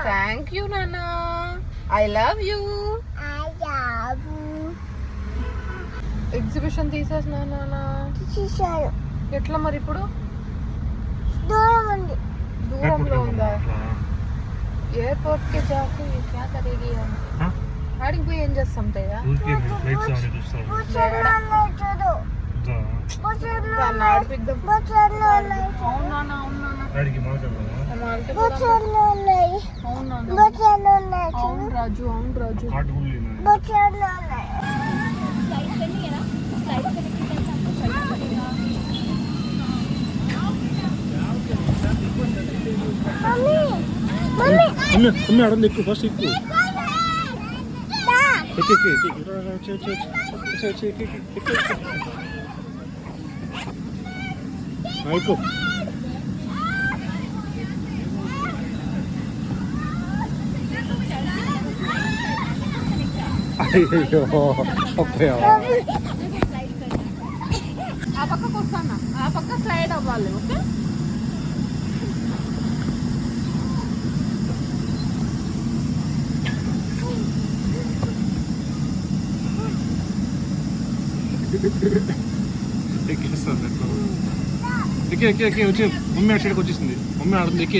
Thank you నాన్న. I love you. Exhibition తీసేసిన నాన్న. ఎట్లా మరి ఇప్పుడు? దూరంలో ఉందా? एयरपोर्ट के जाके क्या करेगी हम? आड़िకి పోయి ఏం చేస్తాం తయ్యా? అవును రాజు, అవును రాజు. మమ్మీ అడగ ఎక్కువ ఫస్ట్ ఎక్కువ ఎక్కువ అయ్యో ఆ పక్కకు వస్తానా, ఆ పక్క స్లైడ్ అవ్వాలి. ఓకే ఎక్కి వచ్చి మమ్మీ అటు సైడ్కి వచ్చేసింది. మమ్మీ ఆడుతుంది. ఎక్కి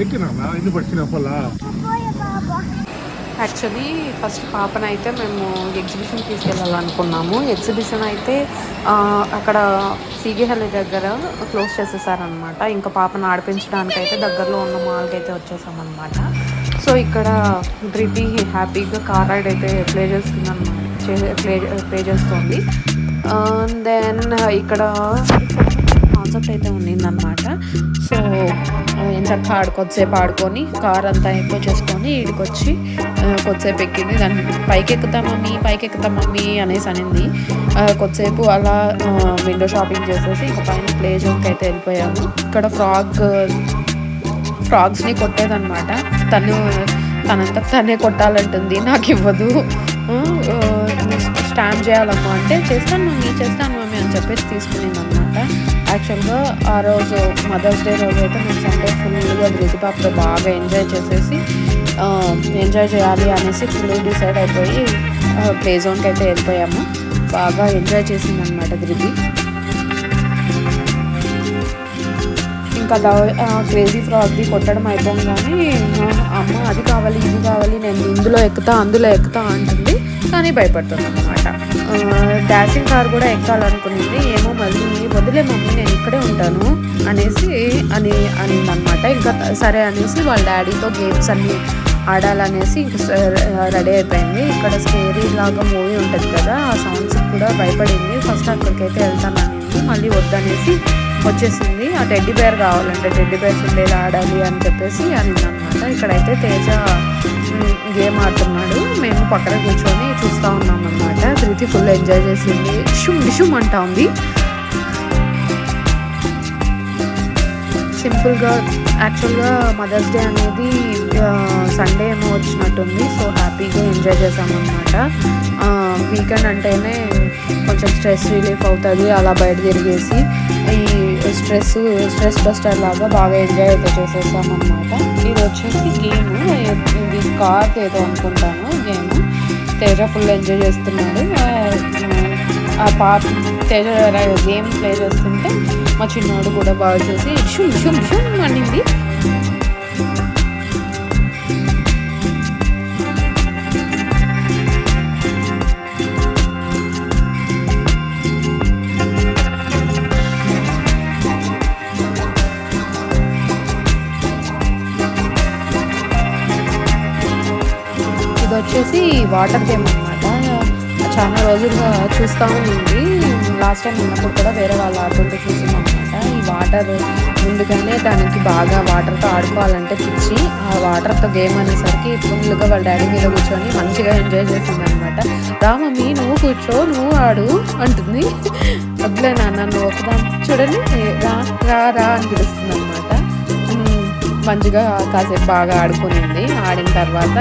ఎక్కినా ఎందుకు పట్టిన పొలా. యాక్చువల్లీ ఫస్ట్ పాపనైతే మేము ఎగ్జిబిషన్ తీసుకెళ్ళాలనుకున్నాము. ఎగ్జిబిషన్ అయితే అక్కడ సిగిహల్లి దగ్గర క్లోజ్ చేసేసారనమాట. ఇంకా పాపను ఆడిపించడానికి అయితే దగ్గరలో ఉన్న మాల్కి అయితే వచ్చేసామన్నమాట. సో ఇక్కడ ధృతి హ్యాపీగా కార్ రైడ్ అయితే ప్లే చేస్తుంది. దెన్ ఇక్కడ కాన్సెప్ట్ అయితే ఉన్నిందనమాట. సో ఎంచక్క కొద్దిసేపు ఆడుకొని కార్ అంతా ఎక్కువ చేసుకొని ఈడికి వచ్చి కొద్దిసేపు ఎక్కింది. దాన్ని పైకి ఎక్కుతాం మమ్మీ అనేసి అనింది. కొద్దిసేపు అలా విండో షాపింగ్ చేసేసి ఇంకా పైన ప్లే జోన్కి అయితే వెళ్ళిపోయాము. ఇక్కడ ఫ్రాగ్స్ని కొట్టేదన్నమాట. తనంతా తనే కొట్టాలంటుంది, నాకు ఇవ్వదు. స్టాంప్ చేయాలమ్మా అంటే చేస్తాను మమ్మీ అని చెప్పేసి తీసుకునింది అనమాట. యాక్చువల్గా ఆ రోజు మదర్స్ డే రోజు అయితే మేము సండే ఫుల్గా ధృతి పాపతో బాగా ఎంజాయ్ చేయాలి అనేసి ఫుల్ డిసైడ్ అయిపోయి ప్లే జోన్కి అయితే వెళ్ళిపోయాము. బాగా ఎంజాయ్ చేసింది అనమాట ధృతి. ఇంకా క్రేజీ ఫ్రాగ్ది కొట్టడం అయిపోగానే అమ్మ అది కావాలి ఇది కావాలి, నేను ఇందులో ఎక్కుతా అందులో ఎక్కుతా అంటుంది. కానీ భయపడుతుంది అనమాట. డాషింగ్ కార్ కూడా ఎక్కాలనుకునేది. ఏమో మళ్ళీ వదిలే మమ్మీ నేను ఇక్కడే ఉంటాను అనిందనమాట. ఇంకా సరే అనేసి వాళ్ళ డాడీతో గేమ్స్ అన్నీ ఆడాలనేసి ఇంకా రెడీ అయిపోయింది. ఇక్కడ స్కేరీ లాగా మూవీ ఉంటుంది కదా, ఆ సౌండ్స్ కూడా భయపడింది. ఫస్ట్ అక్కడికైతే వెళ్తాను అనేది మళ్ళీ వద్దనేసి వచ్చేసింది. ఆ టెడ్డీ బేర్ కావాలంటే టెడ్డీ బేర్స్ ఉండేలా ఆడాలి అని చెప్పేసి అనిందనమాట. ఇక్కడైతే తేజ గేమ్ ఆడుతున్నాడు, మేము పక్కన కూర్చొని చూస్తూ ఉన్నాం అనమాట. ధృతి ఫుల్ ఎంజాయ్ చేసింది, డిషుమ్ అంటా ఉంది. సింపుల్గా యాక్చువల్గా మదర్స్ డే అనేది సండే ఏమో వచ్చినట్టుంది. సో హ్యాపీగా ఎంజాయ్ చేసామన్నమాట. వీకెండ్ అంటేనే కొంచెం స్ట్రెస్ రిలీఫ్ అవుతుంది. అలా బయట తిరిగేసి ఈ స్ట్రెస్ బస్టర్ లాగా బాగా ఎంజాయ్ అయితే చేసేసామన్నమాట. ఇది వచ్చేసి గేమ్, ఇది కార్ ఏదో అనుకుంటాను గేమ్. తేజ ఫుల్ ఎంజాయ్ చేస్తున్నాడు. ఆ తేజ గేమ్ ప్లే చేస్తుంటే మా చిన్నోడు కూడా బాగా చూసి షుమ్ అనింది. ఇది వచ్చేసి వాటర్ గేమ్ అనమాట. చాలా రోజులుగా చూస్తూ ఉంది. లాస్ట్ టైం ఉన్నప్పుడు కూడా వేరే వాళ్ళు ఆడుతుంటే చూసింది అనమాట. ఈ వాటర్ ముందుగానే దానికి బాగా వాటర్తో ఆడుకోవాలంటే పిచ్చి. ఆ వాటర్తో గేమ్ అనేసరికి ఫుల్గా వాళ్ళ డాడీ మీద కూర్చొని మంచిగా ఎంజాయ్ చేసింది అనమాట. రా మమ్మీ నువ్వు కూర్చో, నువ్వు ఆడు అంటుంది. వద్దులే నాన్న నువ్వు ఒకదాన్ని చూడండి, రా రా రా అని పిలుస్తుంది అనమాట. మంచిగా కాసేపు బాగా ఆడుకునింది. ఆడిన తర్వాత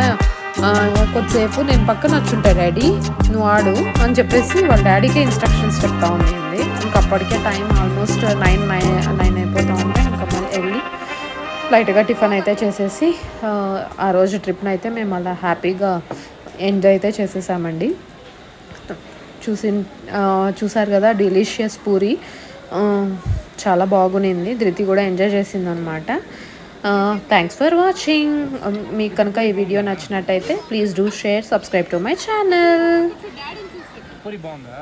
కొద్దిసేపు నేను పక్కన వచ్చుంటా, డాడీ నువ్వు ఆడు అని చెప్పేసి వాళ్ళ డాడీకే ఇన్స్ట్రక్షన్స్ చెప్తా ఉంది. ఇంకప్పటికే టైం ఆల్మోస్ట్ 9 అయిపోతూ ఉంటే ఇంకా వెళ్ళి లైట్గా టిఫిన్ అయితే చేసేసి ఆ రోజు ట్రిప్ని అయితే మేము అలా హ్యాపీగా ఎంజాయ్ అయితే చేసేసామండి. చూసారు కదా డెలిషియస్ పూరి, చాలా బాగునింది. ధృతి కూడా ఎంజాయ్ చేసింది అనమాట. Thanks for watching. మీకు కనుక ఈ వీడియో నచ్చినట్టయితే please do share, subscribe to my channel. బాగుందా?